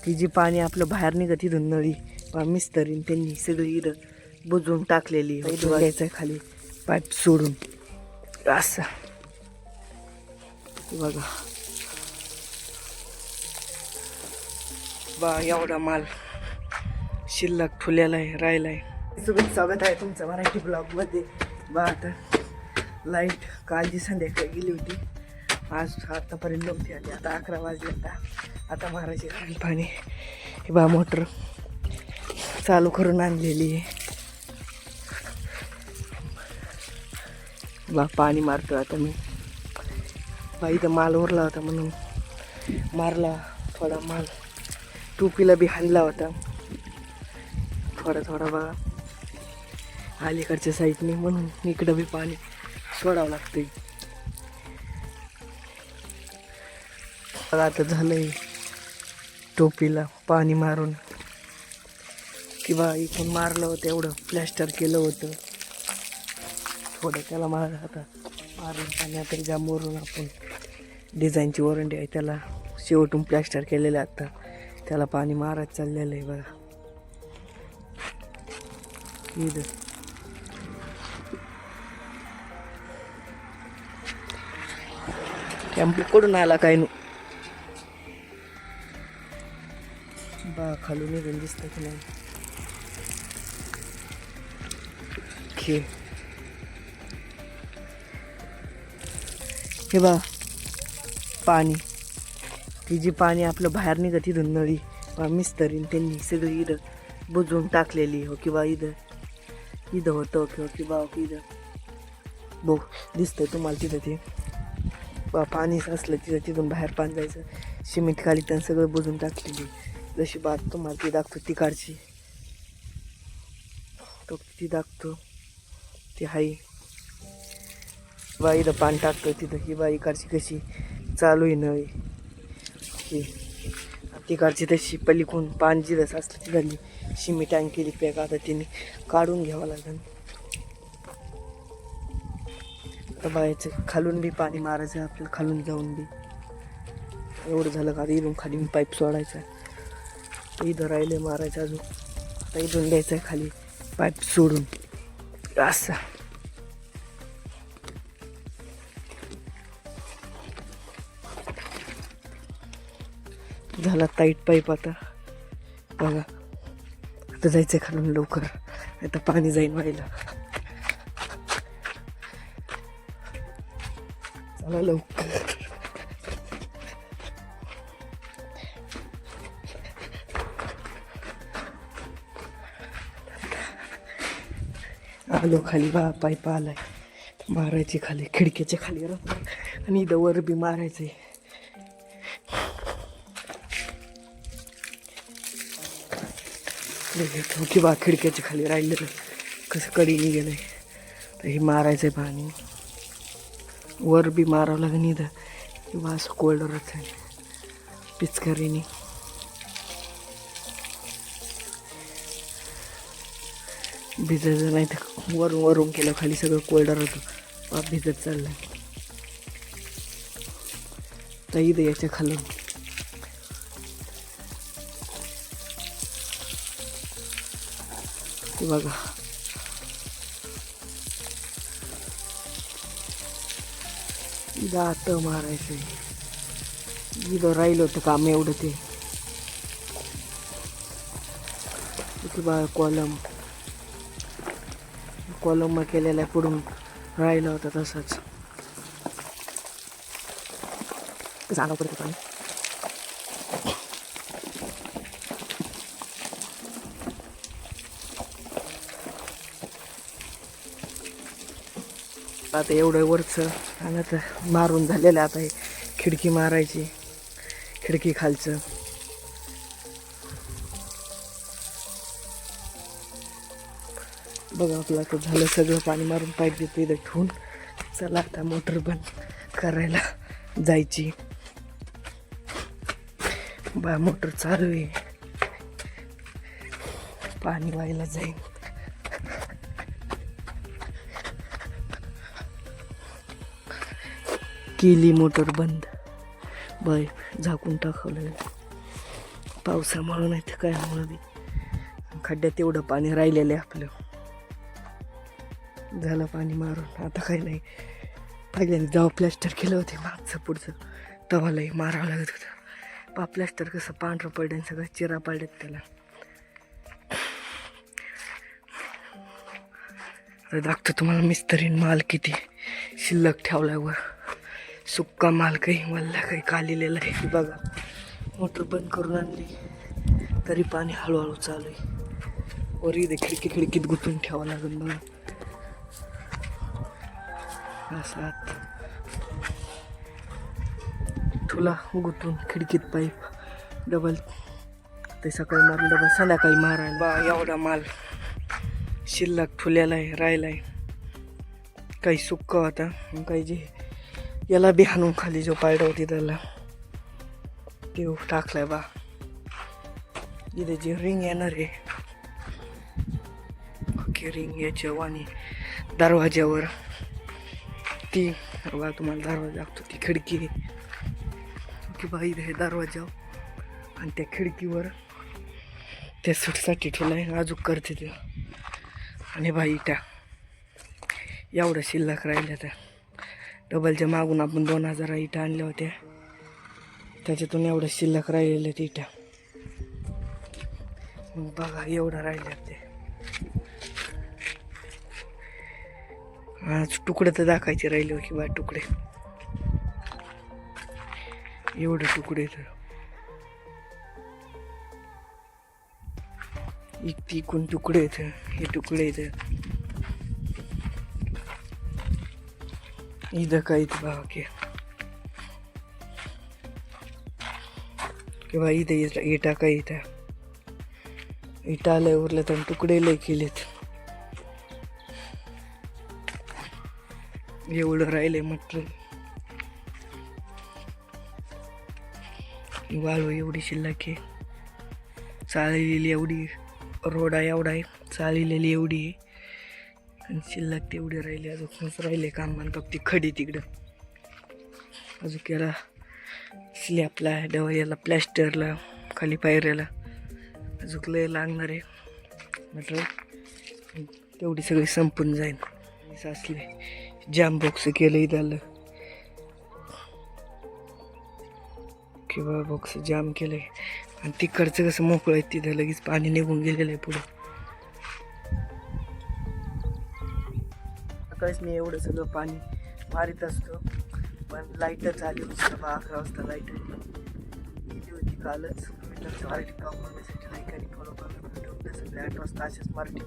ही जी पाणी आपलं बाहेर निघत इथून नळी मिस्तरीन त्यांनी सगळी इथं बुजवून टाकलेली. इथून घ्यायचं खाली पाईप सोडून असं बघा. बा एवढा माल शिल्लक ठुलेला आहे, राहिला आहे. सगळं स्वागत आहे तुमचं मराठी ब्लॉगमध्ये. बा आता लाईट काल जी संध्याकाळी गेली होती, आज आतापर्यंत नव्हती आली. आता 11 वाजले. आता मारायची खाली पाणी. ही बा मोटर चालू करून आणलेली आहे. बा पाणी मारतो आता मी. बा इथं माल उरला होता म्हणून मारला थोडा माल. टोपीला बी हाणला होता थोडा थोडा बघा अलीकडच्या साईडने, म्हणून इकडं बी पाणी सोडावं लागतंय. आता झालंय टोपीला पाणी मारून किंवा इथून मारलं होतं, एवढं प्लॅस्टर केलं होतं थोडं. त्याला मारलं आता मारून पाणी आता जामवरून आपण डिझाईनची वॉरंटी आहे त्याला शेवटून प्लॅस्टर केलेलं आहे. आता त्याला पाणी मारायचं चाललेलं आहे बघा. इथं टेम्पो कडून आला काय नु बा खालून निघून दिसतं की नाही. हे बा पाणी, ती जी पाणी आपलं बाहेर निघत इथून नळी मिस्तरीन त्यांनी सगळी इथं बुजवून टाकलेली. हो किंवा इथं होतं किंवा इथं बघ दिसतंय तुम्हाला तिथं ते पाणी असलं तिथून बाहेर पाणी जायचं. सिमेंट खाली त्यांनी सगळं बुजवून टाकलेली. जशी बात तुम्हाला ती दाखतो तिकडची, तो ती दाखतो ती हाई बा. इथं पाणी टाकतो तिथं ही बा इकडची कशी चालू आहे नळी. तिकडची तशी पलीकडून पाणी जिथं असलं तिथली सिमेंट केली पॅक. आता तिने काढून घ्यावं लागेल. आता बायचं खालून बी पाणी मारायचं आपल्याला, खालून जाऊन बी. एवढं झालं का इथून खाली पाईप सोडायचा. इथं राहिले मारायचं अजून. आता इथून द्यायचं आहे खाली पाईप सोडून असं. झाला टाईट पाईप. आता बघा आता जायचं खालून लवकर, आता पाणी जाईन व्हायला. चला लवकर. आलो खाली बा. पाईप आलाय मारायची खाली खिडकीच्या खाली आणि इथं वर बी मारायचंय. की बा खिडक्याच्या खाली राहिलेलं कसं कडीने गेलंय. तर हे मारायचंय पाणी वर बी मारावं लागेल. इथं किंवा असं कोल्डरच आहे पिचकारीने. भिजायचं नाही तर वरून वरून केलं खाली सगळं कोल्डर होतं. भिजत चाललंय. तर इथं याच्या खालून बघा इथं आता मारायचं आहे. इथं राहिलं होतं काम एवढं ते बा. कॉलम केलेला आहे पुढून राहिला होता तसाच. सांगा पडतं पाणी. आता एवढं वरचं आणि आता मारून झालेलं. आता हे खिडकी मारायची, खिडकी खालचं. बघा आपलं आता झालं सगळं. पाणी मारून पाईप देतो इथं ठेवून. चला आता मोटर बंद करायला जायची बा. मोटर चालू आहे, पाणी व्हायला जाईल. केली मोटर बंद. बाय झाकून टाकवलं. पावसामुळं नाही तर काय म्हणून बी खड्ड्यात एवढं पाणी राहिलेलं आहे आपलं. झालं पाणी मारून, आता काही नाही. पहिल्यांदा जेव्हा प्लॅस्टर केलं होते मागचं पुढचं तवालाही मारावं लागत होतं. प्लॅस्टर कसं पांढरं पडलं सगळं चिरा पडल्यात त्याला. आता दाखतो तुम्हाला मिस्त्रीन माल किती शिल्लक ठेवलाय वर. सुक्का माल काही वल्ला काही कालिलेला आहे. बघा मोटर बंद करून आणली तरी पाणी हळूहळू चालू आहे. वर इथे खिडकीत गुंतून ठेवावं लागेल बघा. असा तुला गुंतून खिडकीत पाईप डबल ते सकाळी मारून डबल संध्याकाळी मारायला. बा एवढा माल शिल्लक ठुलेला आहे, राहिला आहे. काही सुक्का होता, काही जे याला बी हाणून खाली जो पायडा होती त्याला ते टाकलाय. बा इथे जे रिंग येणार आहे ओके, रिंग याच्या आणि दरवाज्यावर ती बघा तुम्हाला दरवाजा लागतो. ती खिडकी की बा इथे दरवाजा आणि त्या खिडकीवर त्या सुटसाठी ठेवलाय. अजून करते ते. आणि बा इटा एवढं शिल्लक राहिल्या त्या डबलच्या मागून आपण 2000 इटा आणल्या होत्या, त्याच्यातून एवढं शिल्लक राहिलेलं ते इटा. मग बघा एवढं राहिल्या ते. आज तुकडे तर दाखायचे राहिले हो की बा तुकडे, एवढे तुकडे तर इकून तुकडे आहेत. हे तुकडे आहेत इथं काहीच बघा किंवा इथं इटा काही इथं इटा आलंय उरलं तर तुकडे लय केलेत. एवढं राहिलंय मटेरियल. वाळू एवढी शिल्लक आहे, चाललेली एवढी रोडा एवढा आहे, चाललेली एवढी आहे आणि शिल्लक तेवढी राहिली. अजूनच राहिले काम म्हणतात ती खडी तिकडं. अजून याला स्लॅबला याला प्लॅस्टरला खाली पायऱ्याला अजून लय लागणार आहे म्हटलं. तेवढी सगळी संपून जाईल. साचले जाम बॉक्स केलं इथं किंवा बॉक्स जाम केलंय आणि तिकडचं कसं मोकळं आहे तिथं लगेच पाणी निघून गेलेलं आहे पुढं. सकाळीच मी एवढं सगळं पाणी मारित असतो, पण लाईटच आली होती. 11 वाजता लाईट गेली होती कालच. मीटरचं वाईट काम करण्यासाठी लाईट आणि फॉलो करायला भेटवलं सगळे 8 वाजता असेच मराठी